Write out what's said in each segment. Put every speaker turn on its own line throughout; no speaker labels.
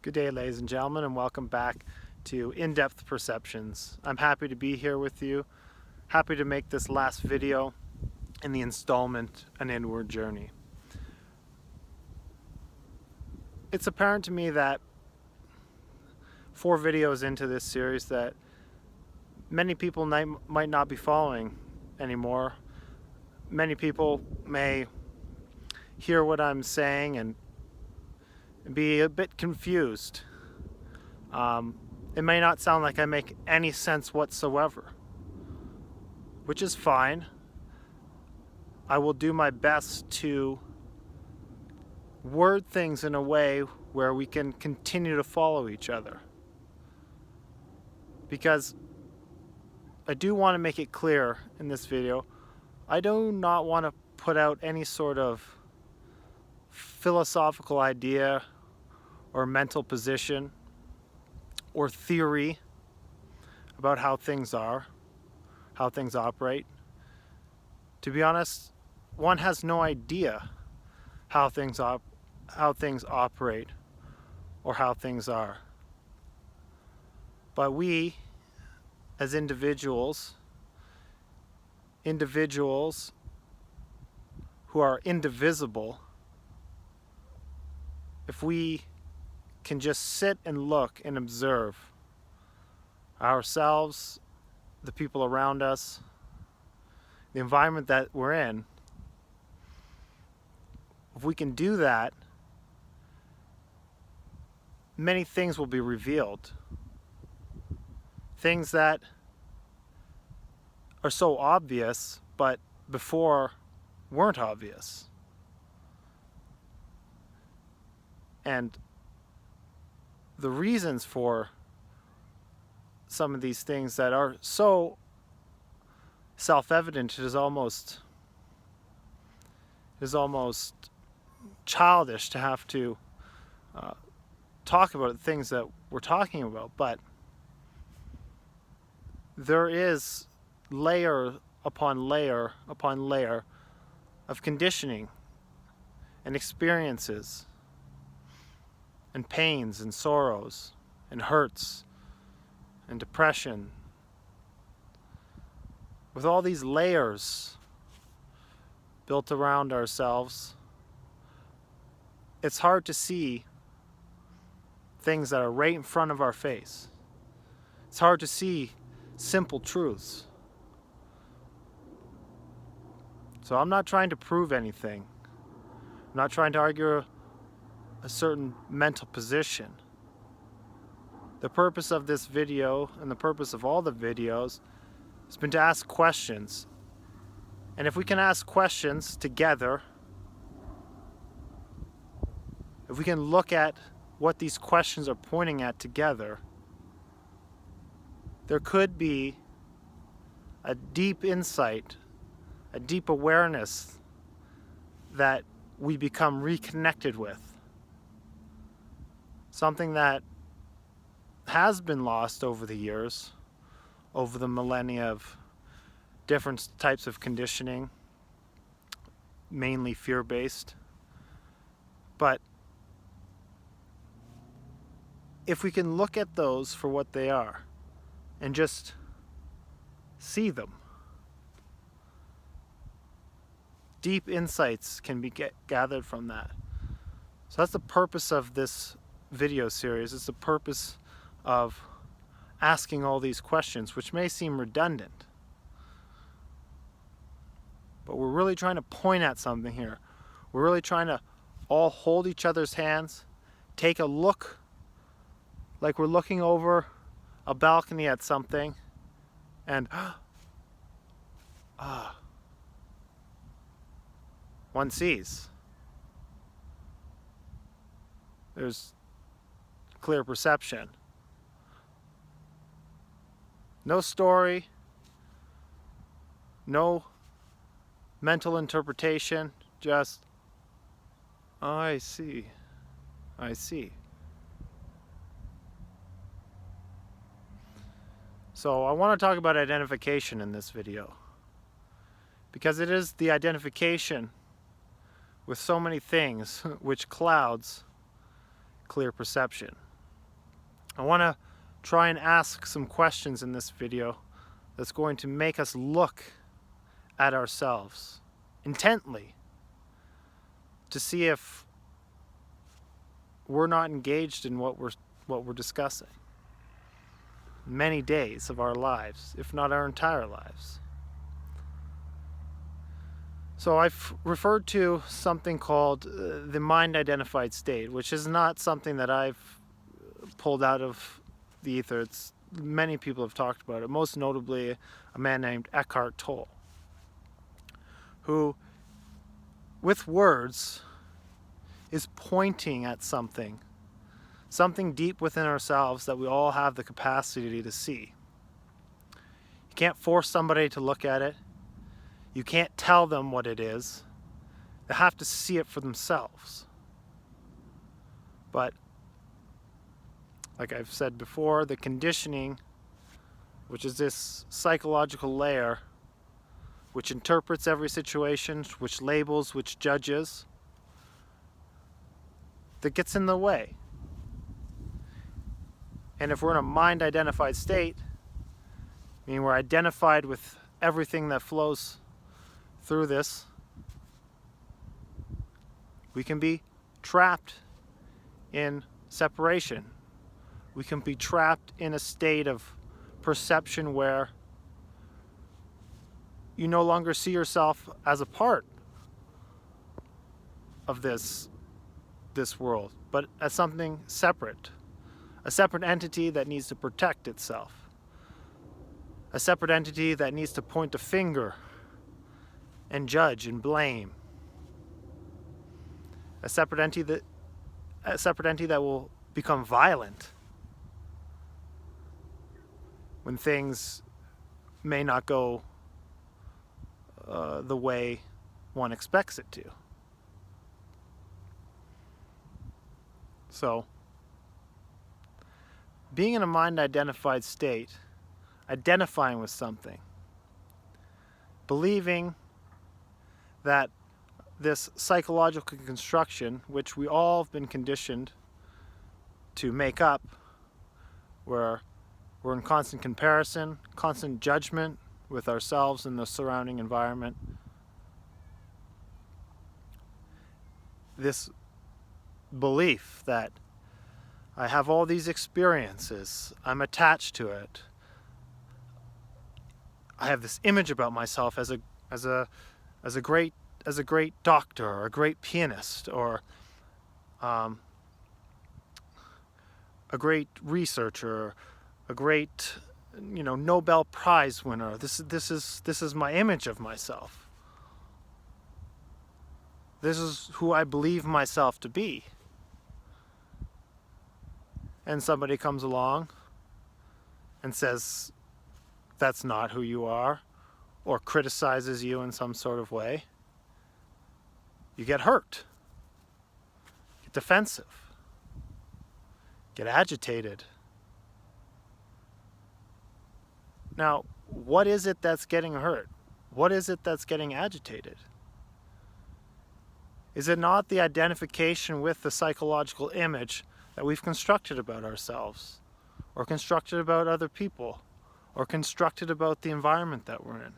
Good day, ladies and gentlemen, and welcome back to In-Depth Perceptions. I'm happy to be here with you, happy to make this last video in the installment, An Inward Journey. It's apparent to me that 4 videos into this series that many people might not be following anymore. Many people may hear what I'm saying and be a bit confused. It may not sound like I make any sense whatsoever, which is fine. I will do my best to word things in a way where we can continue to follow each other. Because I do want to make it clear in this video, I do not want to put out any sort of philosophical idea or mental position or theory about how things are, how things operate. To be honest, one has no idea how things operate or how things are. But we, as individuals who are indivisible, if we can just sit and look and observe ourselves, the people around us, the environment that we're in, if we can do that, many things will be revealed. Things that are so obvious, but before weren't obvious. And the reasons for some of these things that are so self-evident is almost childish to have to talk about things that we're talking about, but there is layer upon layer upon layer of conditioning and experiences and pains and sorrows and hurts and depression. With all these layers built around ourselves, it's hard to see things that are right in front of our face. It's hard to see simple truths. So I'm not trying to prove anything. I'm not trying to argue a certain mental position. The purpose of this video and the purpose of all the videos has been to ask questions. And if we can ask questions together, if we can look at what these questions are pointing at together, there could be a deep insight, a deep awareness that we become reconnected with. Something that has been lost over the years, over the millennia of different types of conditioning, mainly fear-based. But if we can look at those for what they are and just see them, deep insights can be gathered from that. So that's the purpose of this video series. It's the purpose of asking all these questions, which may seem redundant, but we're really trying to point at something here. We're really trying to all hold each other's hands, take a look like we're looking over a balcony at something, and one sees. There's clear perception. No story, no mental interpretation, just, oh, I see. So I want to talk about identification in this video, because it is the identification with so many things which clouds clear perception. I want to try and ask some questions in this video that's going to make us look at ourselves intently to see if we're not engaged in what we're discussing many days of our lives, if not our entire lives. So I've referred to something called the mind-identified state, which is not something that I've pulled out of the ether. Many people have talked about it, most notably a man named Eckhart Tolle, who, with words, is pointing at something deep within ourselves that we all have the capacity to see. You can't force somebody to look at it. You can't tell them what it is. They have to see it for themselves. But, like I've said before, the conditioning, which is this psychological layer which interprets every situation, which labels, which judges, that gets in the way. And if we're in a mind-identified state, meaning we're identified with everything that flows through this, we can be trapped in separation. We can be trapped in a state of perception where you no longer see yourself as a part of this world, but as something separate. A separate entity that needs to protect itself. A separate entity that needs to point a finger and judge and blame. A separate entity that will become violent when things may not go the way one expects it to. So, being in a mind-identified state, identifying with something, believing that this psychological construction, which we all have been conditioned to make up, where we're in constant comparison, constant judgment with ourselves and the surrounding environment, this belief that I have all these experiences, I'm attached to it, I have this image about myself as a great doctor or a great pianist or a great researcher, a great Nobel Prize winner. This is my image of myself. This is who I believe myself to be. And somebody comes along and says that's not who you are, or criticizes you in some sort of way, you get hurt, get defensive, get agitated. Now, what is it that's getting hurt? What is it that's getting agitated? Is it not the identification with the psychological image that we've constructed about ourselves, or constructed about other people, or constructed about the environment that we're in?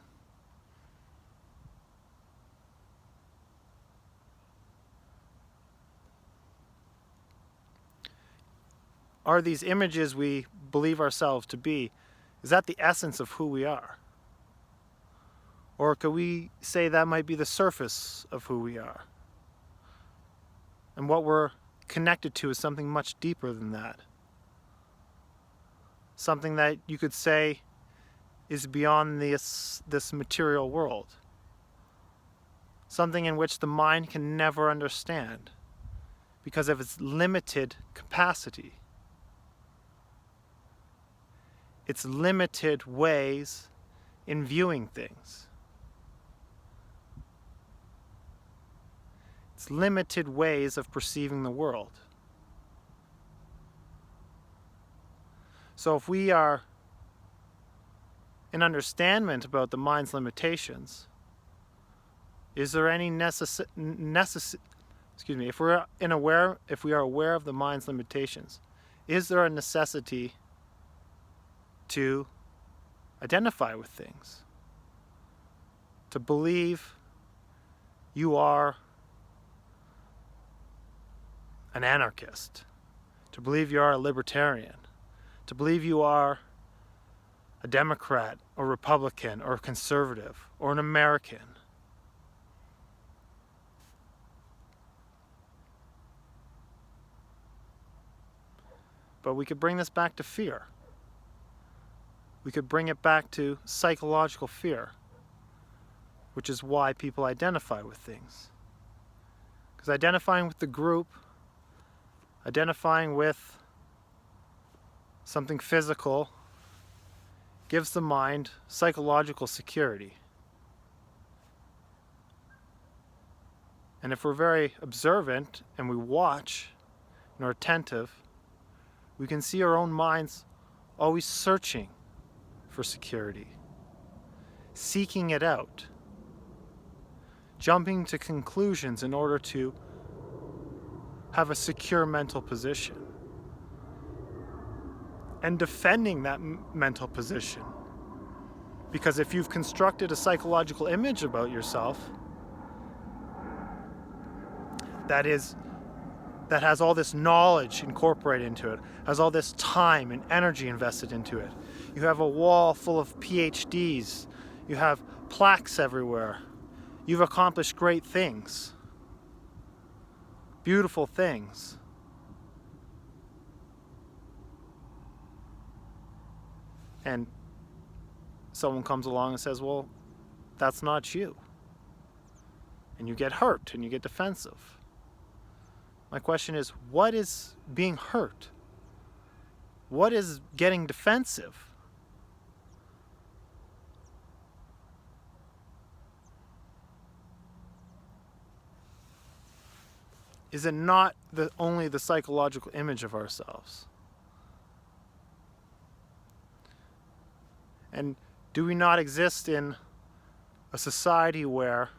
Are these images we believe ourselves to be, is that the essence of who we are? Or could we say that might be the surface of who we are? And what we're connected to is something much deeper than that. Something that you could say is beyond this material world. Something in which the mind can never understand because of its limited capacity. Its limited ways in viewing things. Its limited ways of perceiving the world. So if we are in understanding about the mind's limitations, is there any if we are aware of the mind's limitations, is there a necessity to identify with things? To believe you are an anarchist, to believe you are a libertarian, to believe you are a Democrat or Republican or a conservative or an American. But we could bring this back to fear. We could bring it back to psychological fear, which is why people identify with things. Because identifying with the group, identifying with something physical, gives the mind psychological security. And if we're very observant and we watch and are attentive, we can see our own minds always searching for security, seeking it out, jumping to conclusions in order to have a secure mental position, and defending that mental position. Because if you've constructed a psychological image about yourself that has all this knowledge incorporated into it, has all this time and energy invested into it. You have a wall full of PhDs. You have plaques everywhere. You've accomplished great things. Beautiful things. And someone comes along and says, well, that's not you. And you get hurt and you get defensive. My question is, what is being hurt? What is getting defensive? Is it not only the psychological image of ourselves? And do we not exist in a society where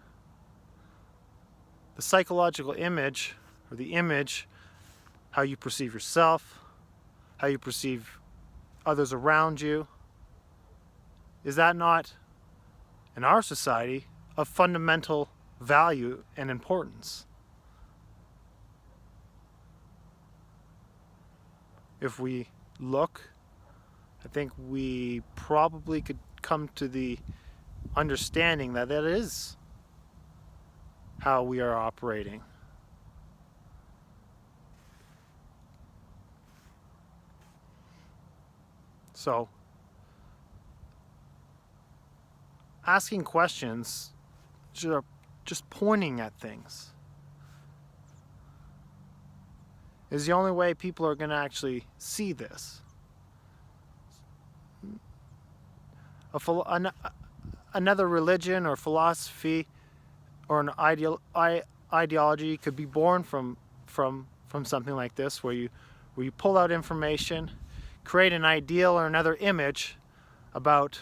the psychological image, or the image, how you perceive yourself, how you perceive others around you, is that not, in our society, of fundamental value and importance? If we look, I think we probably could come to the understanding that that is how we are operating. So, asking questions, just pointing at things, is the only way people are going to actually see this. Another religion or philosophy or an ideology could be born from something like this, where you pull out information, create an ideal or another image about,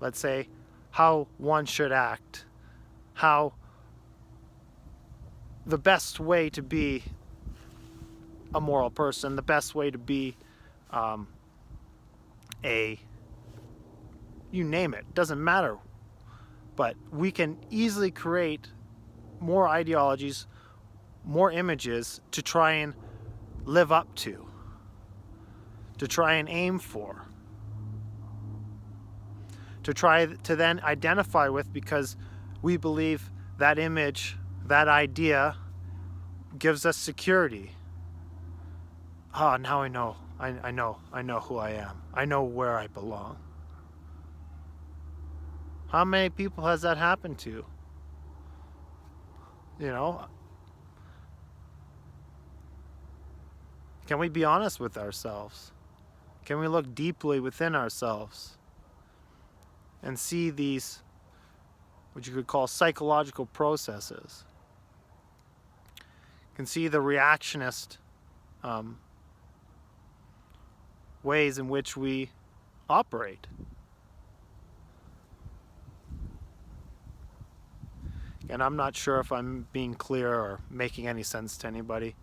let's say, how one should act, how the best way to be a moral person, the best way to be you name it, doesn't matter. But we can easily create more ideologies, more images to try and live up to try and aim for, to try to then identify with, because we believe that image, that idea, gives us security. Now I know who I am. I know where I belong. How many people has that happened to? Can we be honest with ourselves? Can we look deeply within ourselves and see these, what you could call psychological processes? Can see the reactionist ways in which we operate. And I'm not sure if I'm being clear or making any sense to anybody.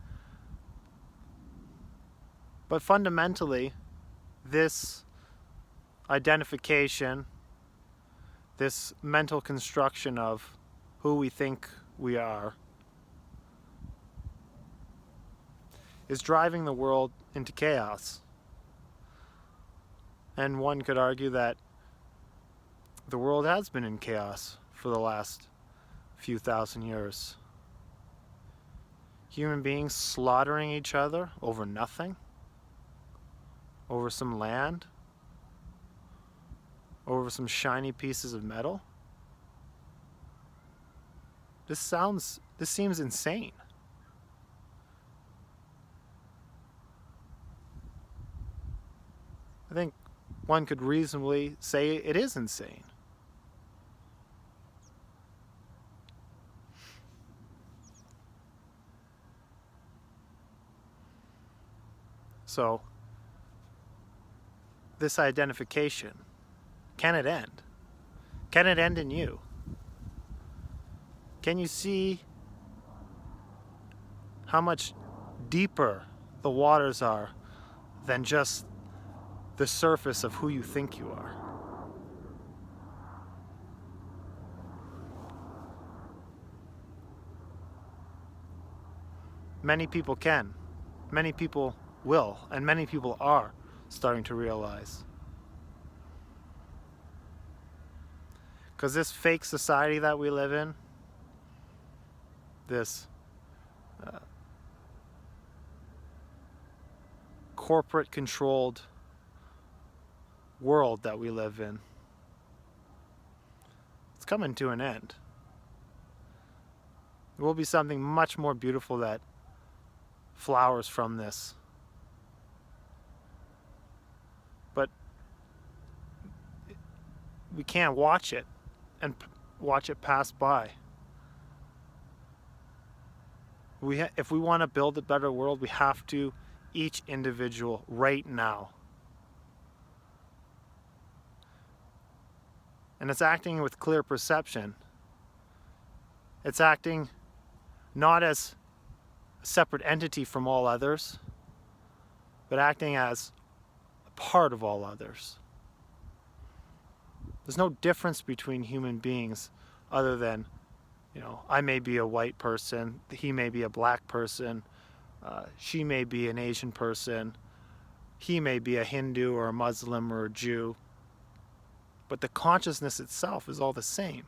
But fundamentally, this identification, this mental construction of who we think we are, is driving the world into chaos. And one could argue that the world has been in chaos for the last few thousand years. Human beings slaughtering each other over nothing, over some land, over some shiny pieces of metal. This seems insane. I think one could reasonably say it is insane. So, this identification, can it end? Can it end in you? Can you see how much deeper the waters are than just the surface of who you think you are? Many people can. Many people will. And many people are starting to realize. Because this fake society that we live in, this corporate controlled world that we live in, it's coming to an end. There will be something much more beautiful that flowers from this. But we can't watch it and watch it pass by. If we want to build a better world, we have to, each individual, right now. And it's acting with clear perception. It's acting not as a separate entity from all others, but acting as a part of all others. There's no difference between human beings other than, I may be a white person, he may be a black person, she may be an Asian person, he may be a Hindu or a Muslim or a Jew. But the consciousness itself is all the same.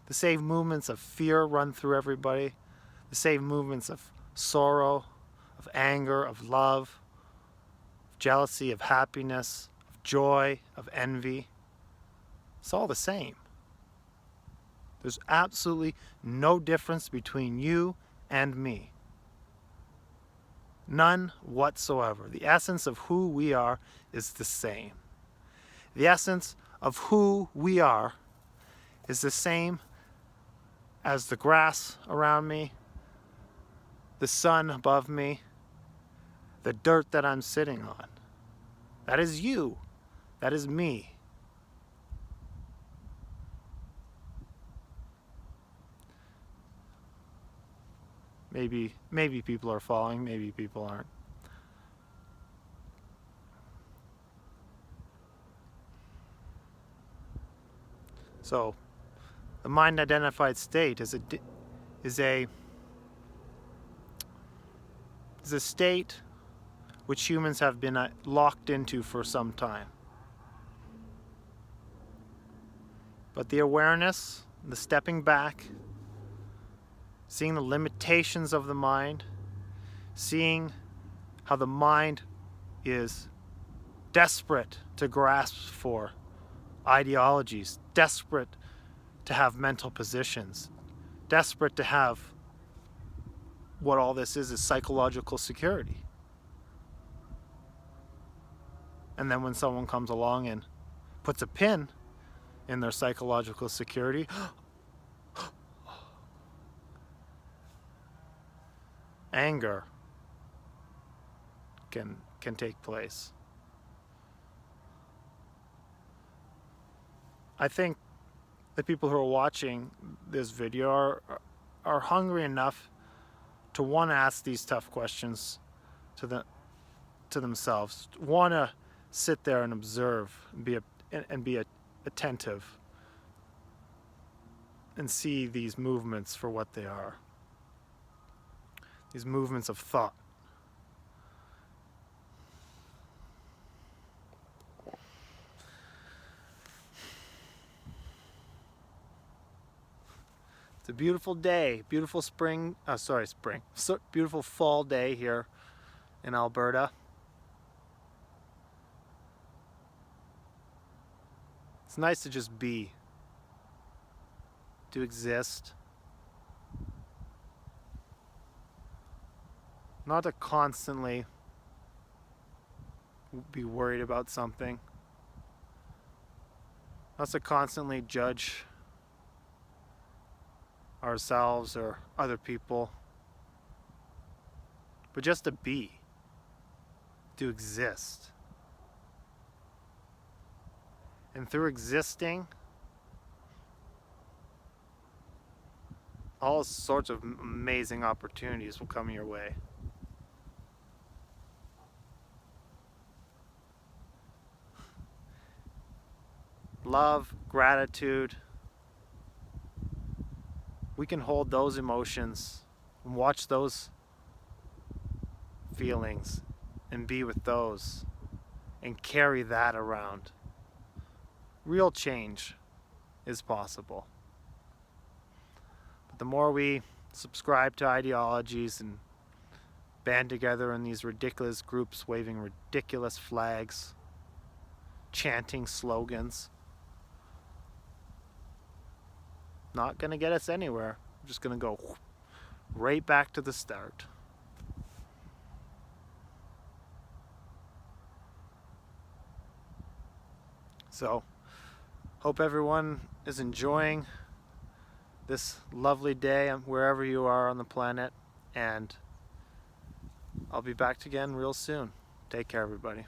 The same movements of fear run through everybody. The same movements of sorrow, of anger, of love, of jealousy, of happiness, of joy, of envy. It's all the same. There's absolutely no difference between you and me. None whatsoever. The essence of who we are is the same. The essence of who we are is the same as the grass around me, the sun above me, the dirt that I'm sitting on. That is you. That is me. Maybe people are following, maybe people aren't. So, the mind-identified state is a state which humans have been locked into for some time. But the awareness, the stepping back, seeing the limitations of the mind, seeing how the mind is desperate to grasp for ideologies, desperate to have mental positions, desperate to have what all this is psychological security. And then when someone comes along and puts a pin in their psychological security, anger can take place. I think the people who are watching this video are hungry enough to want to ask these tough questions to to themselves, want to sit there and observe and be attentive and see these movements for what they are. These movements of thought. It's a beautiful day, beautiful beautiful fall day here in Alberta. It's nice to just be, to exist, not to constantly be worried about something, not to constantly judge ourselves or other people, but just to be, to exist. And through existing, all sorts of amazing opportunities will come your way. Love, gratitude, we can hold those emotions and watch those feelings and be with those and carry that around. Real change is possible. But the more we subscribe to ideologies and band together in these ridiculous groups waving ridiculous flags, chanting slogans, not going to get us anywhere. We're just going to go right back to the start. So, hope everyone is enjoying this lovely day wherever you are on the planet, and I'll be back again real soon. Take care, everybody.